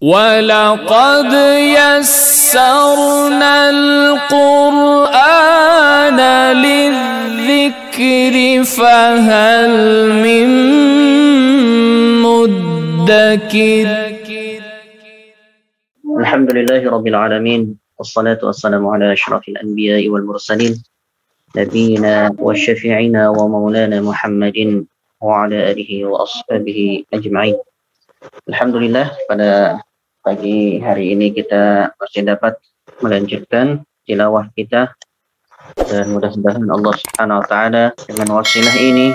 وَلَقَدْ يَسَّرْنَا الْقُرْآنَ لِلذِّكْرِ فَهَلْ مِن مُّدَّكِرٍ. الحمد لله رب العالمين، والصلاة والسلام على أشرف الأنبياء والمرسلين نبينا وشفيعنا ومولانا محمد وعلى آله وأصحابه أجمعين. Alhamdulillah, pada pagi hari ini kita masih dapat melanjutkan tilawah kita, dan mudah-mudahan Allah Subhanahu wa taala dengan wasilah ini,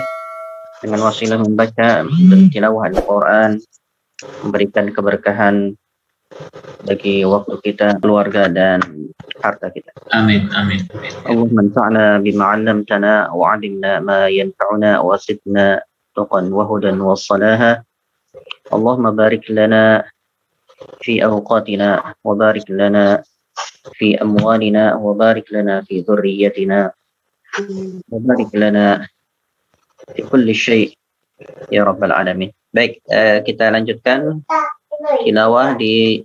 dengan wasilah membaca dan tilawah Al-Qur'an, memberikan keberkahan bagi waktu kita, keluarga dan harta kita. Amin, amin. Allahumma anfa'na bima 'allamtana wa 'allimna ma yanfa'una wa zidna tuqan wa hudan wa salaha. Allahumma barik lana fi awqatina wa barik lana fi amwalina wa barik lana fi dhurriyyatina wa barik lana fi kulli syai' ya rabbal alamin. Baik, kita lanjutkan tilawah di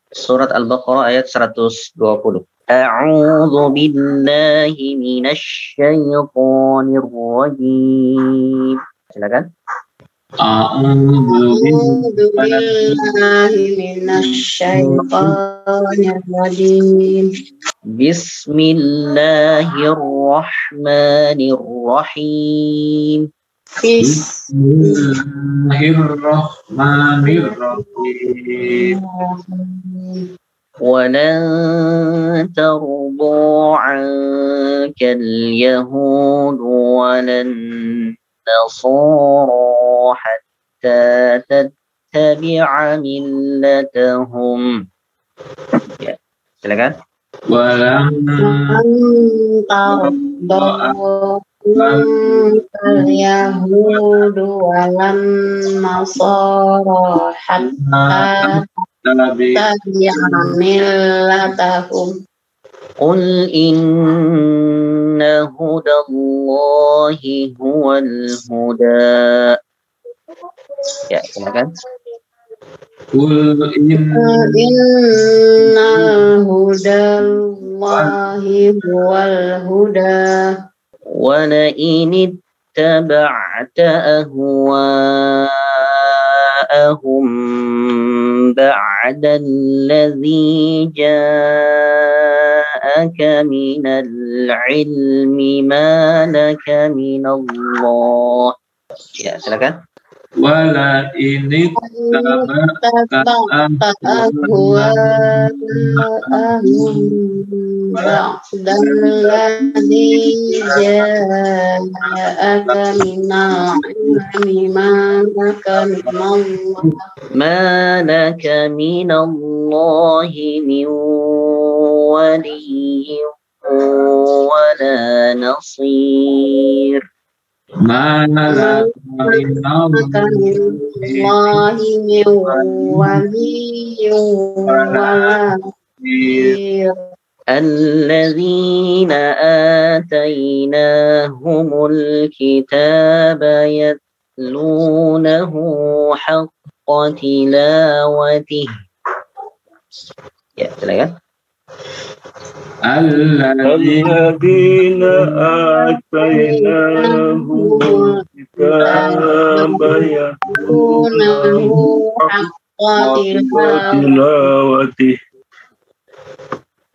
surat Al-Baqarah ayat 120. A'udzu billahi minasy syaithanir rajim. Silakan. A'udzu billahi minasy syaithanir rajim. Bismillahirrahmanirrahim. Bismillahirrahmanirrahim. ولن ترضى عنك اليهود ولا النصارى حتى تتبع ملتهم. Ya, silakan. ولن ترضى اليهود ولا النصارى حتى تتبع ملتهم. قل إن هدى الله هو الهدى. Ya, silakan. Qul إن هدى الله هو الهدى. ولئن اتبعت أهواءهم بعد الذي جاءك من العلم ما لك من الله. Ya, silakan. ولئن اتبعت أهواءهم بعد الذي جاءك من العلم ما لك من الله من ولي ولا نصير. ما لك من الله من ولي ولا نصير. الذين آتيناهم الكتاب يتلونه حق تلاوته. Ya, silakan. الذين آتيناهم الكتاب يتلونه حق تلاوته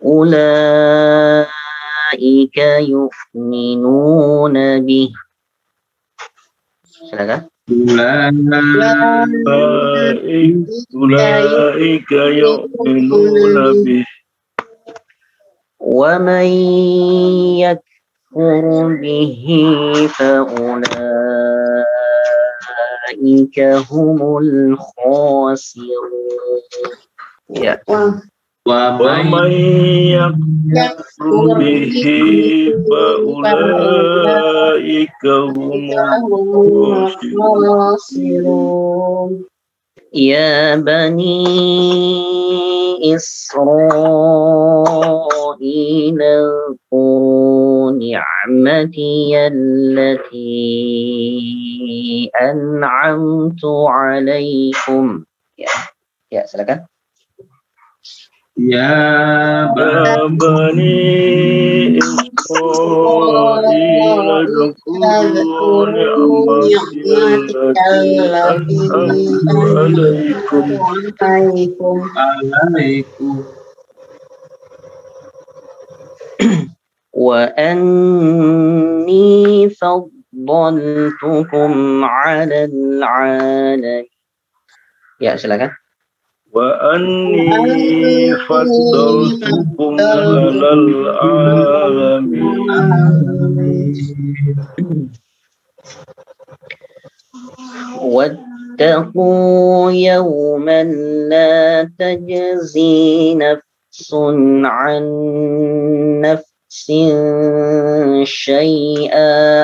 أولئك يؤمنون به. Silakan. أولئك يؤمنون به ومن يكفر به فأولئك هم الخاسرون. Ya. ومن يكفر به فأولئك هم الخاسرون. يا بني إسرائيل اذكروا نعمتي التي أنعمت عليكم. Ya, silakan. Ya Bani Israil adhkuru ni'mati allati an'amtu alaikum alaikum Wa anni faddaltukum 'alal 'alamin. Ya, silakan. wa anni faddaltukum alal alamin. واتقوا يوما لا تجزي نفس عن نفس شيئا.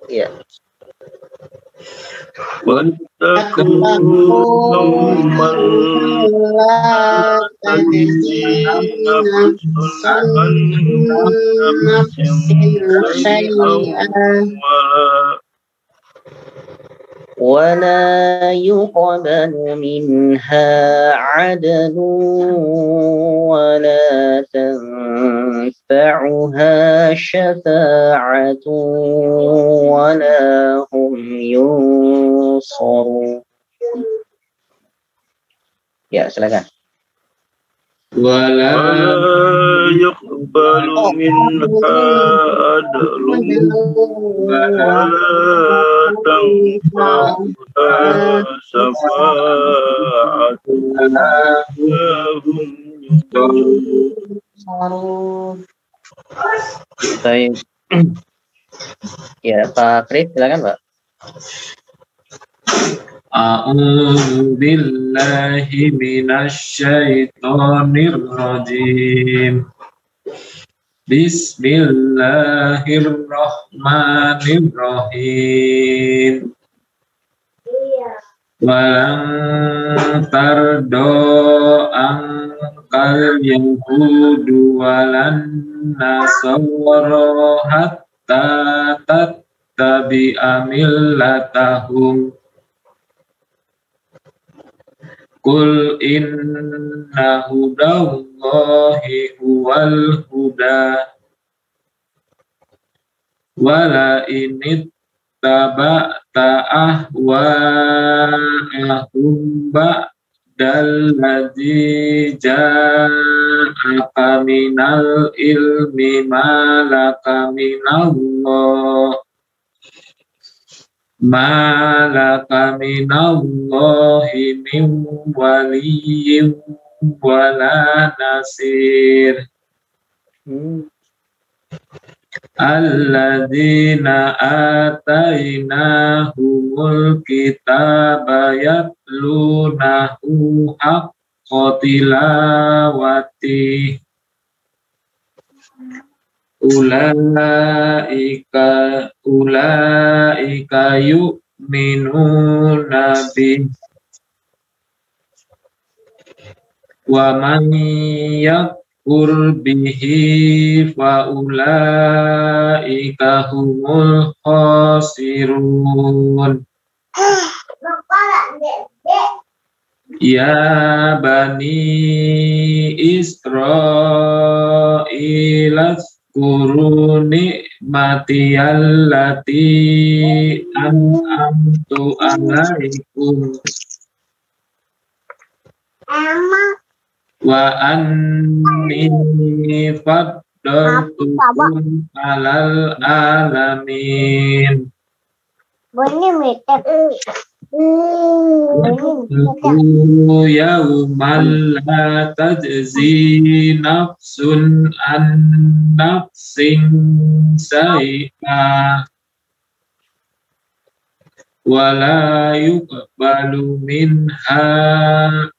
Ya. واتقوا يوما لا تجزي نفس عن نفس شيئا ولا يقبل منها عدل ولا تنفعها شفاعة ولا هم ينصرون. Ya, silakan. wala يقبل منها عدل ولا تنفعها شفاعة وهم ينصرون. Baik. Ya, Pak Kris, silakan, Pak. A'udzu billahi minasy syaithanir rajim. Bismillahirrahmanirrahim. Walang tardo angkal yahudu walan nasara hatta tattabi'a millatahum. Qul inna hudallahi huwal huda wala init taba'ta ahwa'ahum ba'dal ladzi ja'aka minal ilmi ma laka minallah ma laka minallahi min waliyyin wala nasir. Alladzina atainahumul kitaba yatlunahu haqqa tilawati ulaika yu'minuna bih wa man yakfur bihi fa ulaika humul khasirun. Ya bani Israil Kuru ni'mati allati an'amtu alaikum wa anni faddaltukum alal alamin. Yaumal la tajzi nafsun an nafsin say'a wala yuqbalu minha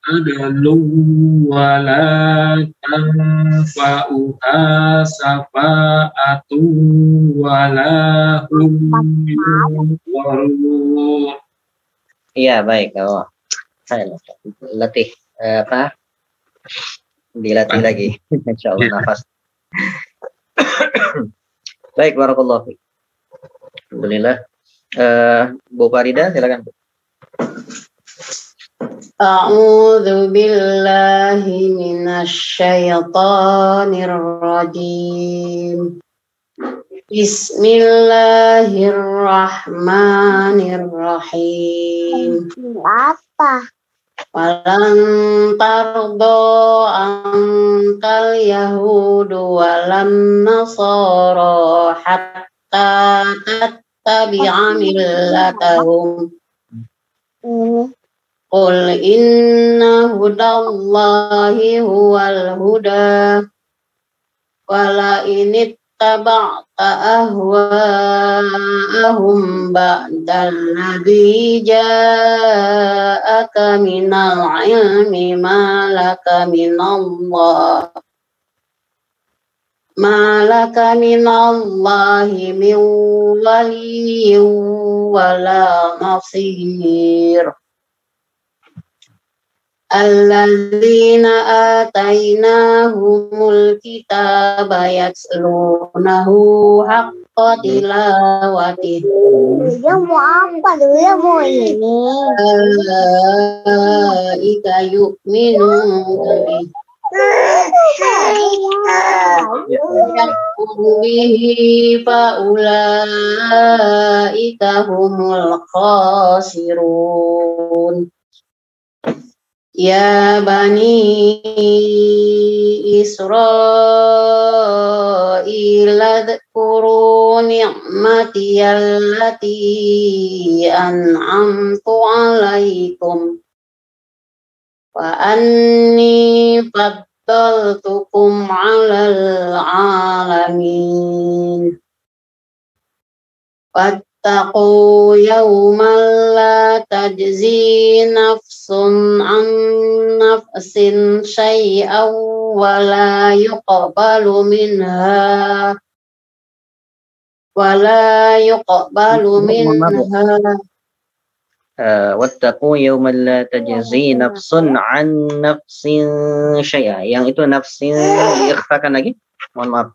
adlun wala tanfa'uha safa'atun wala hum yunzarun. Iya, baik. Oh, saya latih apa? Dilatih lagi. Insyaallah nafas. Baik, barakallahu fiik. Alhamdulillah. Bu Farida, silakan, Bu. A'udzu billahi minasy syaithanir rajim. Bismillahirrahmanirrahim. Apa? Walan tardo angkal yahudu walan nasara hatta tattabi'a millatahum. Qul inna hudallahi huwal huda wala init taba'ta ahwa'ahum ba'dal ladzi ja'aka minal ilmi ma laka minallahi min waliyyin wala nasir. Alladzina atainahumul kitaba yatslunahu haqqa tilawatihi. Dia mau apa? Dia mau ini. Ulaika yu'minuna bihi fa ulaika humul khasirun. Ya bani Israil adhkuru ni'mati allati an'amtu alaikum wa anni faddaltukum 'alal 'alamin. Wattaqu yawman la tajzi nafsun an nafsin syai'an wa la yuqbalu minha wattaqu yawman la tajzi nafsun an nafsin syai'a. Yang itu nafsin diikhfakan lagi. Mohon maaf.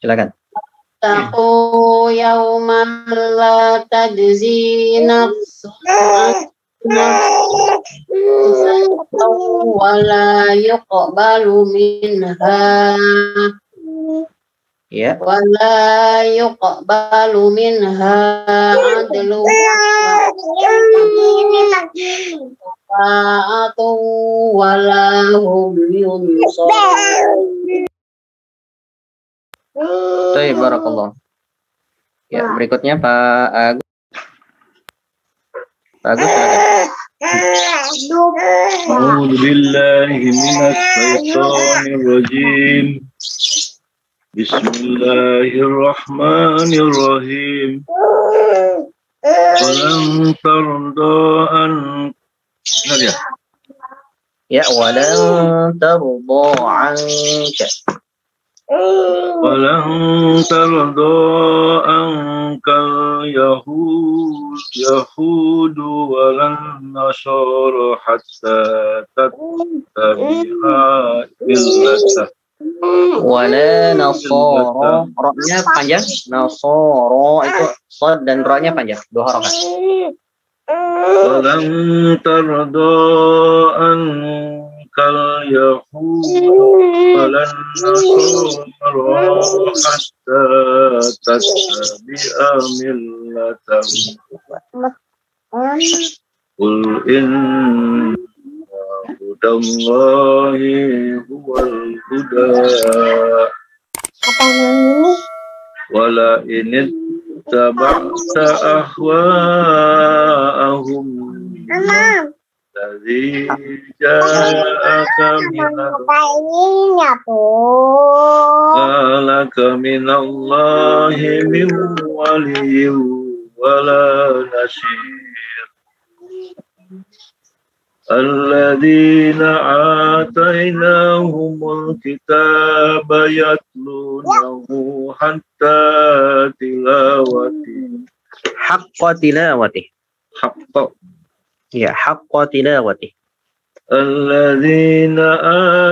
Silakan. Wattaqu yawman la tajzi nafsun an nafsin wa la yuqbalu minha adlun wa la hum yunsarun. Baik, barakallah. Ya, berikutnya Pak Agus. Pak Agus, silakan. A'udzu billahi minasy syaithanir rajim. Bismillahirrahmanirrahim. Walan tarda an Ya, walan tarda anka. Walan tarda anka yahudu walan nasara hatta tattabi'a millatah. Wala nasara, ra-nya panjang, nasara itu shad dan ra-nya panjang, dua harakat. Walan tarda ankal yahudu walan nasara hatta tattabi'a millatahum. Qul inna hudallahi huwal huda wala init taba'ta ahwa'ahum ladzi ja'aka minallahi min waliyyin wala nasir. Alladzina atainahumul kitaba yatlunahu hatta tilawati. Haqqa tilawati. Haqqa tilawati. Alladzina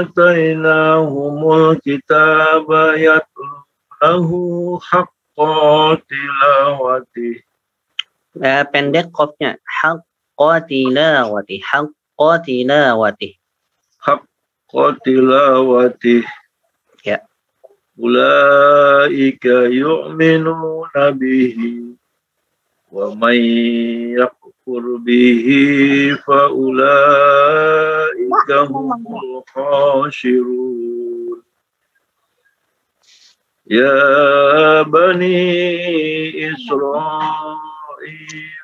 atainahumul kitaba yatlunahu haqqa tilawati. Pendek qafnya. Haqqa tilawati. tilawatih. haqqa tilawatih. Ya. Ulaika yu'minuna bihi wa man yakfur bihi fa ulaika humul khasirun. Ya bani Israil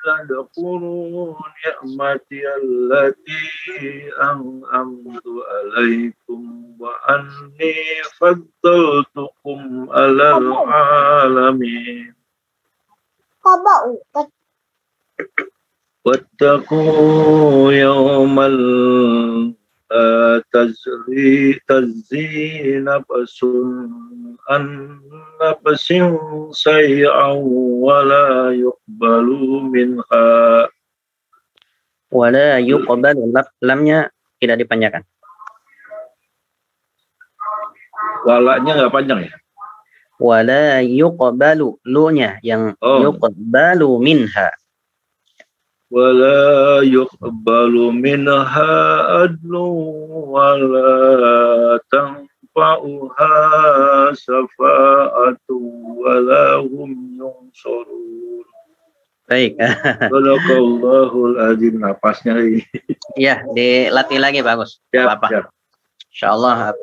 adkhulu ni'mati allati an'amtu alaikum wa anni faddaltukum alal alamin. Wattaqu yawmal tazzi nafsun an nafsin say'an wa la yuqbalu minha. Wala yuqbalu, lamnya tidak dipanjangkan. Walanya nggak panjang ya? Wala yuqbalu, lu-nya yang yuqbalu minha. Wala yuqbalu minha adlu wala tanfa'uha syafa'atu wala hum yunsurun. Baik. Sadaqallahul azim. Napasnya lagi. Iya, dilatih lagi bagus. Apa-apa. Insyaallah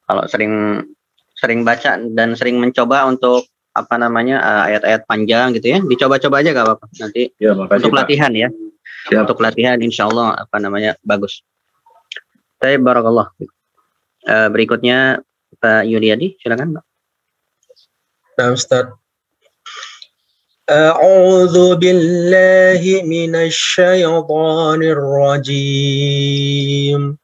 kalau sering baca dan sering mencoba untuk ayat-ayat panjang gitu ya, dicoba-coba aja gak apa-apa nanti ya, makasih, untuk latihan Pak. Ya. Siap. Untuk latihan insyaallah bagus. Baik, barakallah. Berikutnya Pak Yuliadi, silakan Pak. Nah, Ustaz. A'udzu billahi minasy syaithanir rajim.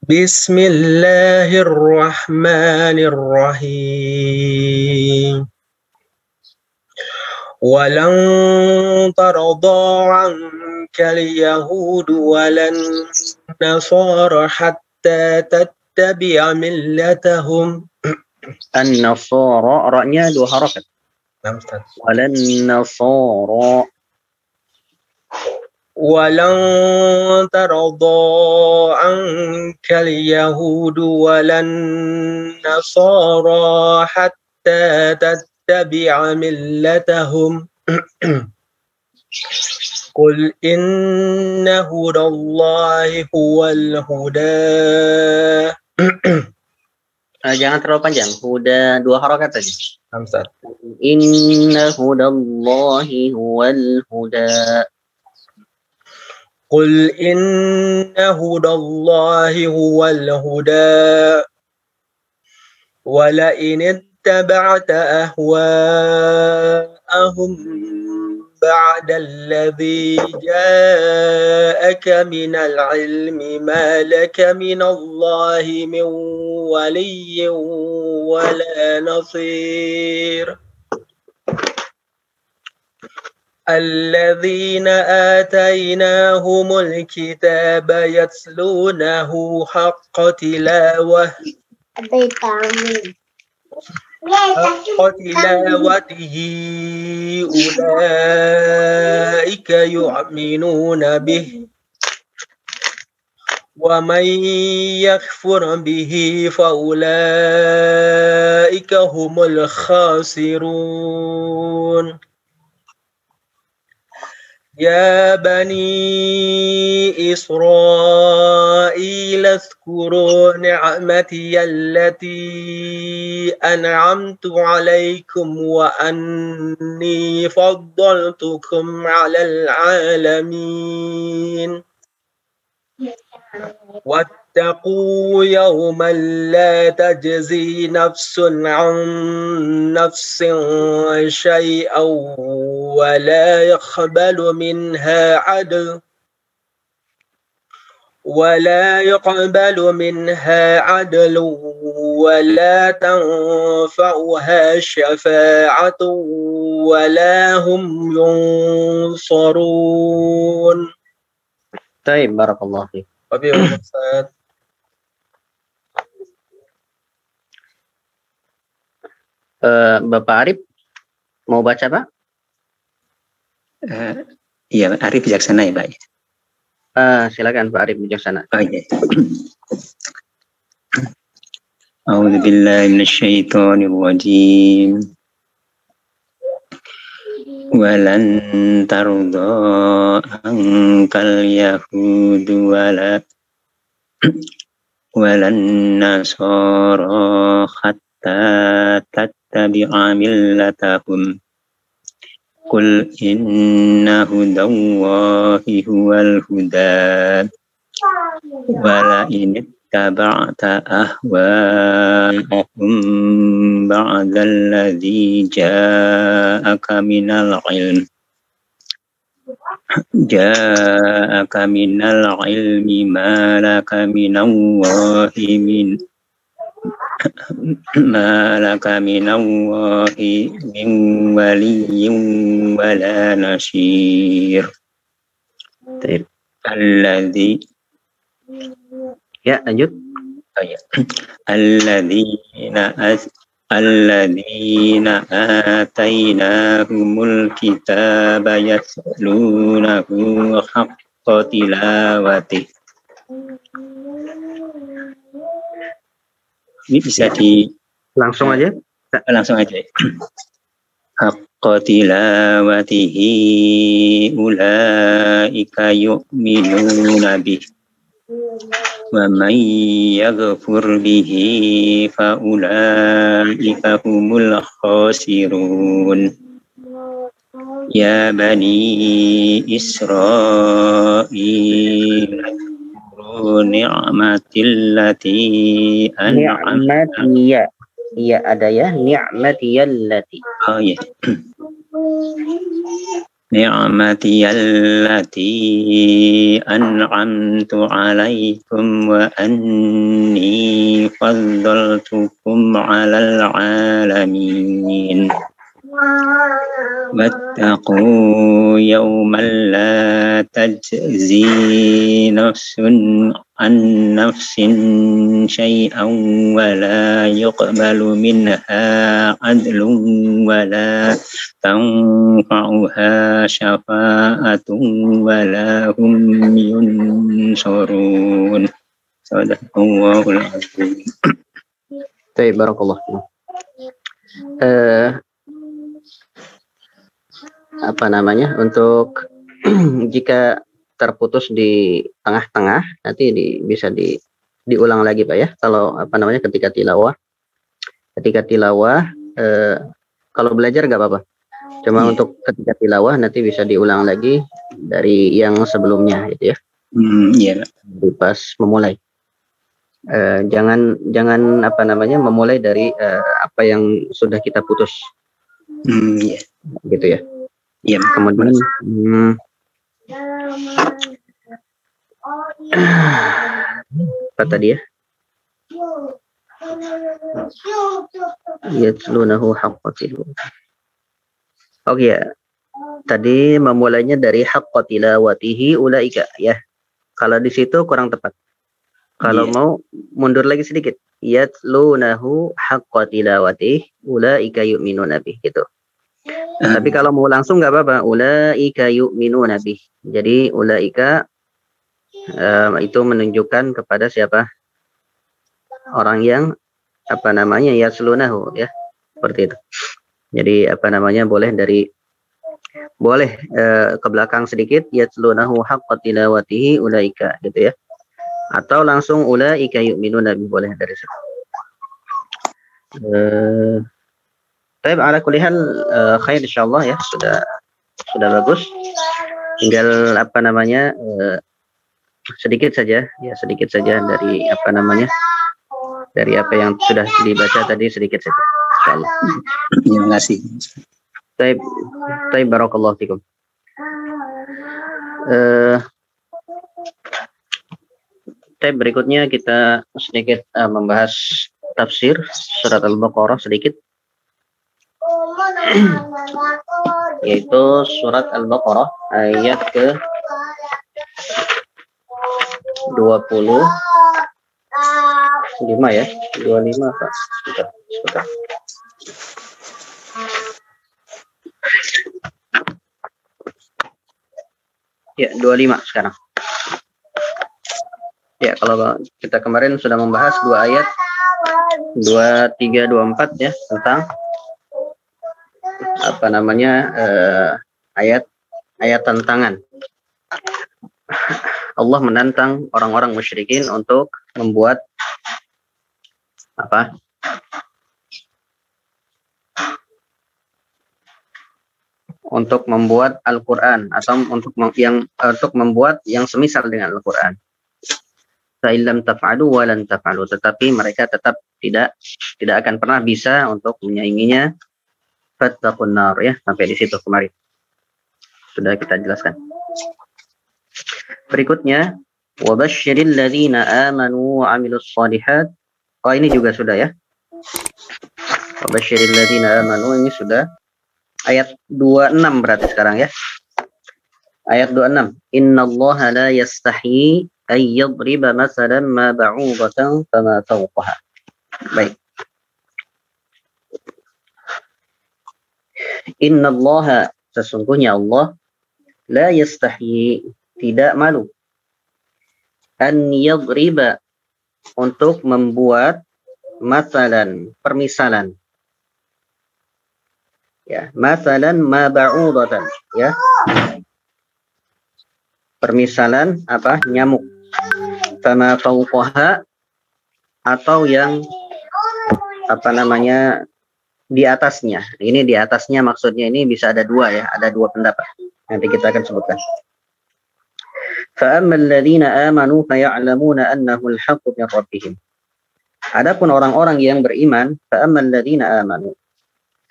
Bismillahirrahmanirrahim. Walan tarda 'ankal yahud walan nasara hatta tattabi'a millatahum. An-nasara, ra-nya 2 harakat. Walan nasara. Walan tarda 'ankal yahud walan nasara hatta tattabi'a millatahum. Qul inna hudallahi huwal huda. Jangan terlalu panjang. Huda 2 harakat saja. Ustaz. Inna hudallahi huwal huda. Qul inna hudallahi huwal huda. Wa la in ittaba'ta ahwa'ahum ba'da alladhi ja'aka minal ilmi ma laka minallahi min waliyyin wa la nasir. الذين آتيناهم الكتاب يتلونه حق تلاوته أولئك يؤمنون به ومن يكفر به فأولئك هم الخاسرون. يا بني إسرائيل اذكروا نعمتي التي أنعمت عليكم وأني فضلتكم على العالمين. واتقوا يوما لا تجزي نفس عن نفس شيئا ولا يقبل منها عدل ولا تنفعها شفاعة ولا هم ينصرون. طيب بارك الله فيك. Bapak Arif mau baca Pak? Iya, Arif bijaksana ya, Pak. Silakan Pak Arif bijaksana. Oh, iya. A'udzu billahi minasyaitonir rajim. Walan tarda angkal yahudu walan nasara hatta tattabi'a millatahum. Qul inna hudallahi huwal huda wala in taba'ta ahwa'ahum ba'dalladzi ja'aka minal ilmi ma laka minallahi min waliyyin wala nasyir. Alladzi Ya, lanjut. Oh, ya. Alladzina atainahumul kitaba yatlunahu haqqa tilawati. Ini bisa langsung aja. Langsung aja. Haqqa tilawatihi ulaika yu'minuna bih. Wa man yaghfur bihi fa ulaika humul khasirun. Ya bani Israil ni'matillati ni'matiyya. Iya ada ya, ni'matiyallati. Oh iya. Ni'matiyallati an'amtu 'alaikum wa anni faddaltukum 'alal 'alamin. Wattaqu yawman la tajzi nafsun an nafsin syai'an wa la yuqbalu minha adlun wa la tanfa'uha syafa'atun wa la hum yunsurun. Sadaqallahul azim. Baik, barakallah. Apa namanya, untuk jika terputus di tengah-tengah nanti bisa diulang lagi Pak ya, kalau apa namanya ketika tilawah kalau belajar nggak apa-apa, cuma untuk ketika tilawah nanti bisa diulang lagi dari yang sebelumnya gitu ya. Iya. Pas memulai jangan apa namanya memulai dari apa yang sudah kita putus. Iya. Gitu ya. Iya, kemudian apa tadi ya? Yatlunahu haqqa tilawatihi. Oke ya. Tadi memulainya dari haqqa tilawatihi ulaika ya. Kalau di situ kurang tepat. Kalau mau mundur lagi sedikit. Yatlunahu haqqa tilawatihi ulaika yu'minuna bih gitu. Tapi kalau mau langsung nggak apa-apa. Ulaika yu'minuna bih. Jadi ulaika itu menunjukkan kepada siapa? Orang yang apa namanya yaslunahu ya. Seperti itu. Jadi apa namanya boleh ke belakang sedikit yatlunahu haqqa tilawatihi ulaika gitu ya. Atau langsung ulaika yu'minuna bih, boleh dari situ. Baik, ala kulli hal khair insyaallah ya, sudah bagus. Tinggal apa namanya sedikit saja dari apa namanya dari apa yang sudah dibaca tadi, sedikit saja insyaallah. Terima kasih. Baik, barakallahu fikum. Berikutnya kita sedikit membahas tafsir surat Al-Baqarah sedikit. Yaitu surat Al-Baqarah ayat ke 25 ya, 25 Pak. Sebentar. Ya, 25 sekarang. Ya, kalau kita kemarin sudah membahas 2 ayat 23 24 ya tentang apa namanya ayat tantangan. Allah menantang orang-orang musyrikin untuk membuat apa? Untuk membuat Al-Qur'an atau untuk membuat yang semisal dengan Al-Qur'an. Fa'illam taf'alu wa lan taf'alu, tetapi mereka tetap tidak akan pernah bisa untuk menyainginya. Fattaqun nar, ya, sampai di situ kemarin. Sudah kita jelaskan. Berikutnya, wa basyiril ladzina amanu wa 'amilus shalihat. Oh, ini juga sudah ya. Wa basyiril ladzina amanu, ini sudah. Ayat 26 berarti sekarang ya. Ayat 26. Innallaha la yastahi ay yadriba masalan ma ba'udatan fama fawqaha. Baik. Innallaha, sesungguhnya Allah, la yastahi, tidak malu, an yadriba, untuk membuat masalan, permisalan. Ya, masalan ma ba'udatan, ya. Permisalan apa? Nyamuk. Fama fawqaha, atau yang apa namanya di atasnya. Ini di atasnya maksudnya ini bisa ada dua ya, ada dua pendapat. Nanti kita akan sebutkan. Fa ammal ladzina amanu fa ya'lamuna annahu al-haqqu min rabbihim. Adapun orang-orang yang beriman, fa ammal ladzina amanu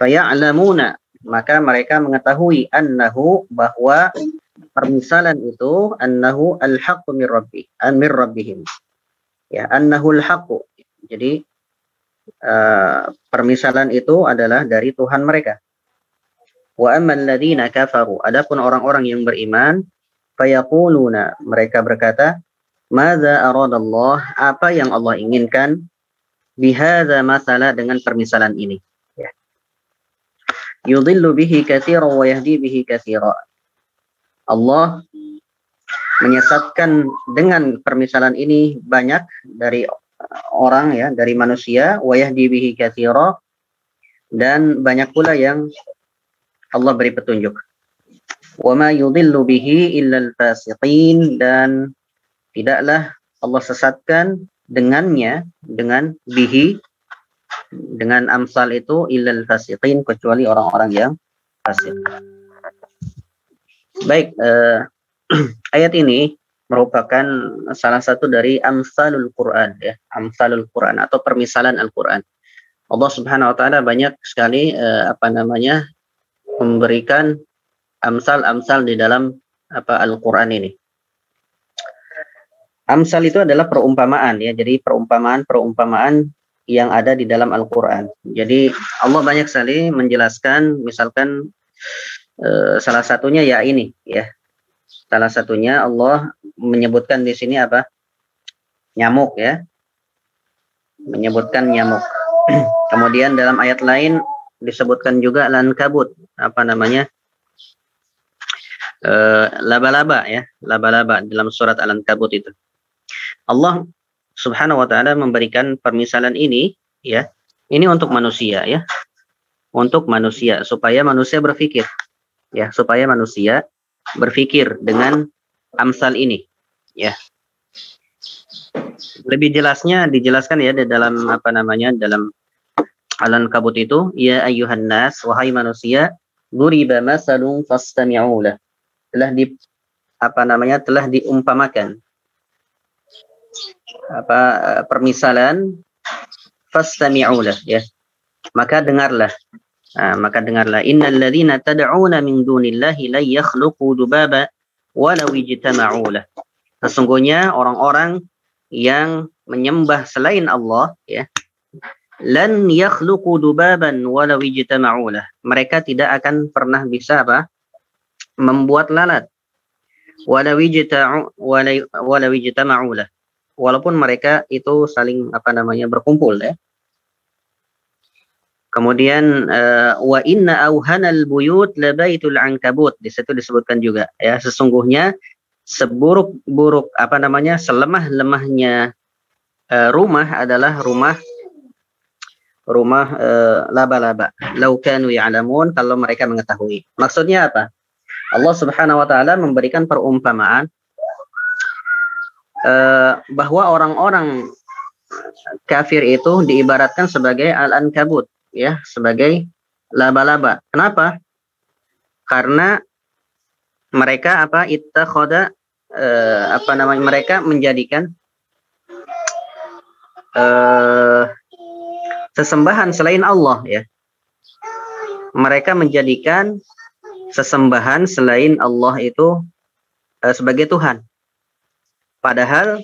fa ya'lamuna, maka mereka mengetahui annahu, bahwa permisalan itu annahu al-haqqu min rabbihim. Ya, annahu al-haqqu. Jadi permisalan itu adalah dari Tuhan mereka. Wa ammal ladzina kafaru, adapun orang-orang yang beriman, fayaquluna, mereka berkata, madza aradallah, apa yang Allah inginkan, bihadza masala, dengan permisalan ini. Ya. Yudhillu bihi katsiran wa yahdi bihi katsiran. Allah menyesatkan dengan permisalan ini banyak dari orang, ya, dari manusia, wa yahdi bihi katsiran, dan banyak pula yang Allah beri petunjuk. Wa ma yudhillu bihi illa al-fasiqin, dan tidaklah Allah sesatkan dengannya, dengan bihi, dengan amsal itu, illa al-fasiqin, kecuali orang-orang yang fasik. Baik, ayat ini merupakan salah satu dari amsalul Quran, ya, amsalul Quran atau permisalan Al-Quran. Allah Subhanahu wa taala banyak sekali memberikan amsal-amsal di dalam Al-Quran ini. Amsal itu adalah perumpamaan, ya. Jadi perumpamaan yang ada di dalam Al-Quran. Jadi Allah banyak sekali menjelaskan, misalkan salah satunya ya ini, ya. Salah satunya Allah menyebutkan di sini apa? Nyamuk, ya. Menyebutkan nyamuk. Kemudian dalam ayat lain disebutkan juga lankabut, laba-laba, ya, laba-laba dalam surat Al-Ankabut itu. Allah Subhanahu wa taala memberikan permisalan ini, ya. Ini untuk manusia, ya. Untuk manusia, supaya manusia berpikir, ya, supaya manusia berpikir dengan amsal ini, ya. Lebih jelasnya dijelaskan, ya, di dalam dalam Al-Ankabut itu, ya ayyuhan nas, wahai manusia, duriba masalun fastami'u lah. Telah diumpamakan permisalan, fastami'u lah, ya. Maka dengarlah. Innal ladzina tad'una min dunillahi la yakhluqu dubaba walau ijtama'u lah. Sesungguhnya orang-orang yang menyembah selain Allah, ya, lan yakhluqu dubaban walau ijtama'u lah. Mereka tidak akan pernah bisa membuat lalat. Walau ijtama'u lah. Walaupun mereka itu saling berkumpul, ya. Kemudian wa inna auhanal buyut labaitul ankabut, di situ disebutkan juga ya, sesungguhnya seburuk-buruk selemah-lemahnya rumah adalah rumah laba-laba. Lau kanu ya'lamun, kalau mereka mengetahui. Maksudnya apa? Allah Subhanahu wa taala memberikan perumpamaan bahwa orang-orang kafir itu diibaratkan sebagai al-ankabut, ya, sebagai laba-laba. Kenapa? Karena mereka ittakhadha mereka menjadikan sesembahan selain Allah, ya. Mereka menjadikan sesembahan selain Allah itu sebagai Tuhan. Padahal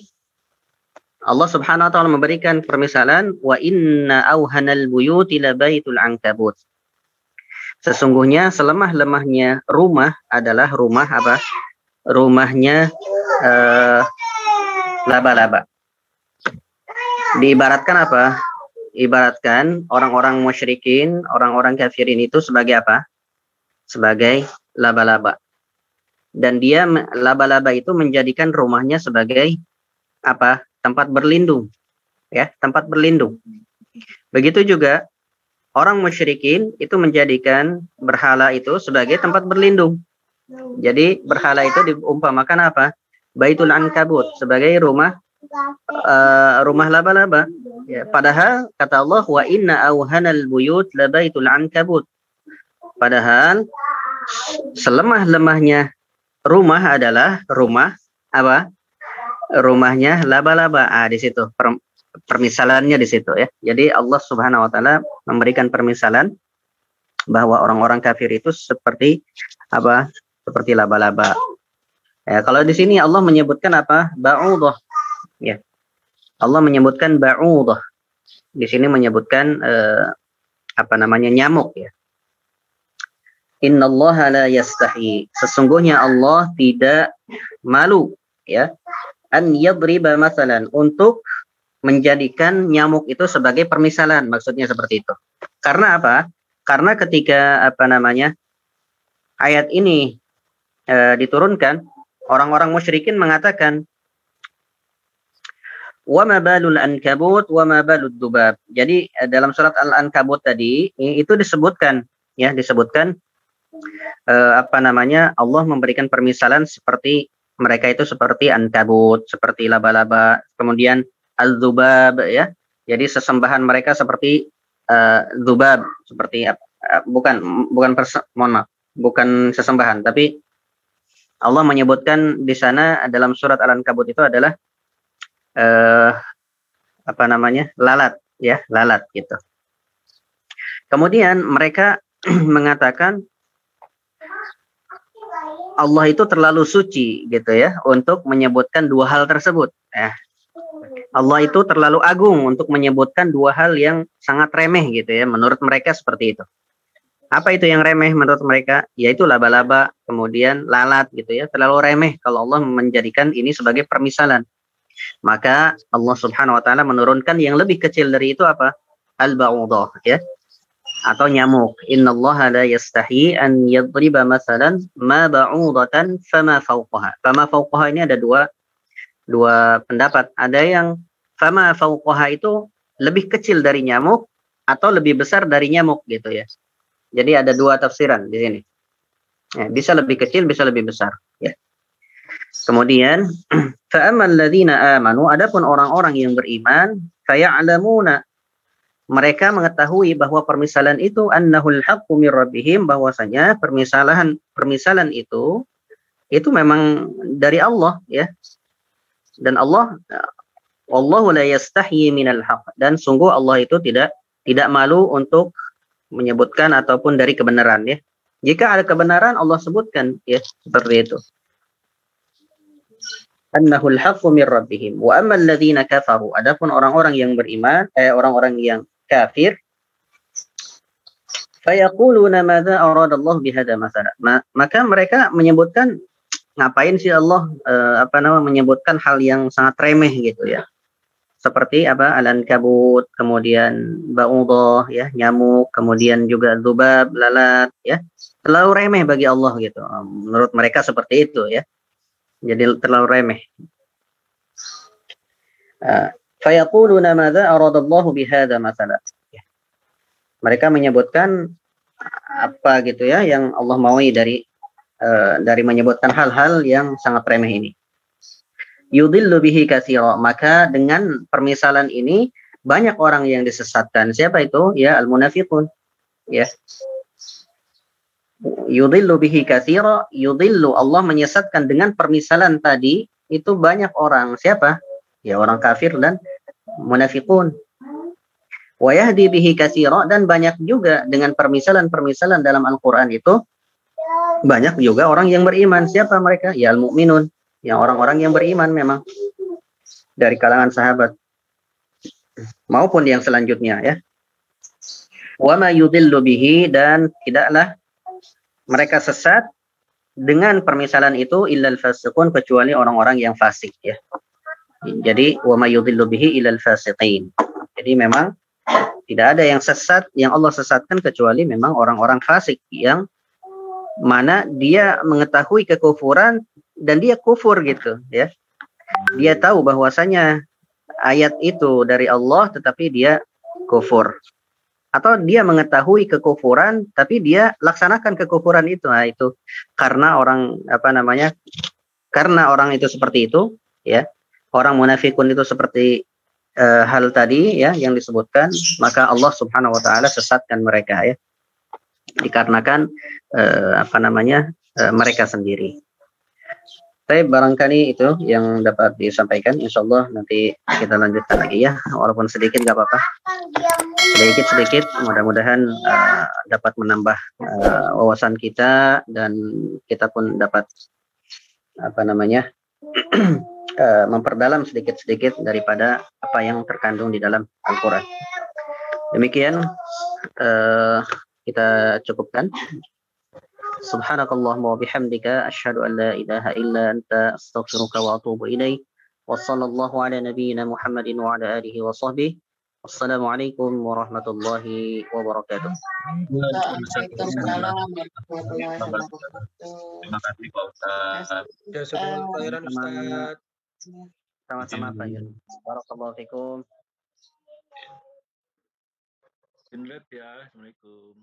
Allah Subhanahu wa taala memberikan permisalan wa inna auhanal buyuti labaitul ankabut. Sesungguhnya selemah-lemahnya rumah adalah rumahnya laba-laba. Diibaratkan apa? Ibaratkan orang-orang musyrikin, orang-orang kafirin itu sebagai apa? Sebagai laba-laba. Dan dia laba-laba itu menjadikan rumahnya sebagai apa? Tempat berlindung, ya, tempat berlindung. Begitu juga orang musyrikin itu menjadikan berhala itu sebagai tempat berlindung. Jadi berhala itu diumpamakan apa? Baitul ankabut, sebagai rumah laba-laba. Ya, padahal kata Allah wa inna auhanal buyut labaitul ankabut. Padahal selemah-lemahnya rumah adalah rumah apa? Rumahnya laba-laba. Di situ permisalannya di situ, ya. Jadi Allah Subhanahu wa taala memberikan permisalan bahwa orang-orang kafir itu seperti apa? Seperti laba-laba. Ya, kalau di sini Allah menyebutkan apa? Ba'udah. Ya. Allah menyebutkan ba'udah. Di sini menyebutkan nyamuk, ya. Innallaha la yastahi. Sesungguhnya Allah tidak malu, ya. An yadriba masalan, untuk menjadikan nyamuk itu sebagai permisalan, maksudnya seperti itu. Karena apa? Karena ketika ayat ini diturunkan, orang-orang musyrikin mengatakan wa ma balul ankabut wa ma balud dubab. Jadi dalam surat Al-Ankabut tadi itu disebutkan, ya, Allah memberikan permisalan seperti mereka itu seperti ankabut, seperti laba-laba, kemudian al-dzubab, ya. Jadi sesembahan mereka seperti dzubab, seperti bukan sesembahan, tapi Allah menyebutkan di sana dalam surat Al-Ankabut itu adalah lalat, ya, lalat gitu. Kemudian mereka mengatakan Allah itu terlalu suci, gitu ya, untuk menyebutkan dua hal tersebut. Allah itu terlalu agung untuk menyebutkan dua hal yang sangat remeh, gitu ya. Menurut mereka seperti itu. Apa itu yang remeh menurut mereka? Yaitu laba-laba, kemudian lalat, gitu ya. Terlalu remeh kalau Allah menjadikan ini sebagai permisalan. Maka Allah Subhanahu wa taala menurunkan yang lebih kecil dari itu apa? Al-ba'udah, ya. Atau nyamuk. Innallaha la yastahi an yadriba masalan ma ba'udatan fama fawqaha. Fama fawqaha ini ada dua pendapat. Ada yang fama fawqaha itu lebih kecil dari nyamuk atau lebih besar dari nyamuk, gitu ya. Jadi ada dua tafsiran di sini. Ya, bisa lebih kecil, bisa lebih besar, ya. Kemudian fa ammal ladzina amanu, adapun orang-orang yang beriman, faya'lamuna, mereka mengetahui bahwa permisalan itu annahul haqqu mir rabbihim, bahwasanya permisalan itu memang dari Allah, ya. Dan Wallahu la yastahyi minal haqq, dan sungguh Allah itu tidak malu untuk menyebutkan ataupun dari kebenaran, ya. Jika ada kebenaran Allah sebutkan, ya, seperti itu. Annahul haqqu mir rabbihim wa ammal ladzina kafaru, adapun orang-orang yang beriman, orang-orang yang kafir, fayaquluna madza aradallahu bihadza mathalan, maka mereka menyebutkan, ngapain sih Allah menyebutkan hal yang sangat remeh, gitu ya. seperti apa? Al-ankabut, kemudian ba'udah ya, nyamuk, kemudian juga dzubab, lalat ya. Terlalu remeh bagi Allah gitu. Menurut mereka seperti itu ya. Jadi terlalu remeh. Fayaquluna madza aradallahu bihadza mathalan. Mereka menyebutkan apa gitu ya yang Allah maui dari menyebutkan hal-hal yang sangat remeh ini. Yudillu bihi katsira, maka dengan permisalan ini banyak orang yang disesatkan. Siapa itu? Ya, al-munafiqun. Ya. Yudillu bihi katsira, yudillu, Allah menyesatkan dengan permisalan tadi itu banyak orang. Siapa? Ya, orang kafir dan munafiqun. Wa yahdi bihi katsira, dan banyak juga dengan permisalan-permisalan dalam Al-Qur'an itu banyak juga orang yang beriman. Siapa mereka? Ya, al-mu'minun. Yang orang-orang yang beriman memang dari kalangan sahabat maupun yang selanjutnya ya. Wa ma yudillu bihi, dan tidaklah mereka sesat dengan permisalan itu illal fasiqun, kecuali orang-orang yang fasik ya. Jadi wa ma yudillu bihi illal fasiqin. Jadi memang tidak ada yang sesat yang Allah sesatkan kecuali memang orang-orang fasik yang mana dia mengetahui kekufuran dan dia kufur gitu ya. Dia tahu bahwasanya ayat itu dari Allah tetapi dia kufur. Atau dia mengetahui kekufuran tapi dia laksanakan kekufuran itu. Nah, itu karena orang karena orang itu seperti itu ya. Orang munafikun itu seperti hal tadi ya yang disebutkan, maka Allah Subhanahu wa taala sesatkan mereka ya. Dikarenakan mereka sendiri. Tapi barangkali itu yang dapat disampaikan. Insyaallah nanti kita lanjutkan lagi ya, walaupun sedikit nggak apa-apa. Sedikit mudah-mudahan dapat menambah wawasan kita dan kita pun dapat memperdalam sedikit-sedikit daripada apa yang terkandung di dalam Al-Qur'an. Demikian kita cukupkan. Subhanakallahumma wa bihamdika asyhadu an la ilaha illa anta astaghfiruka wa atubu ilaik. Wa sallallahu ala nabiyyina Muhammadin wa ala alihi wa sahbihi. Wassalamualaikum warahmatullahi wabarakatuh. Waalaikumsalam warahmatullahi wabarakatuh. Terima kasih Pak Ustaz. Jazakumullah khairan Ustaz. Sama-sama Pak Yun. Barakallahu fikum. Ya, Assalamualaikum.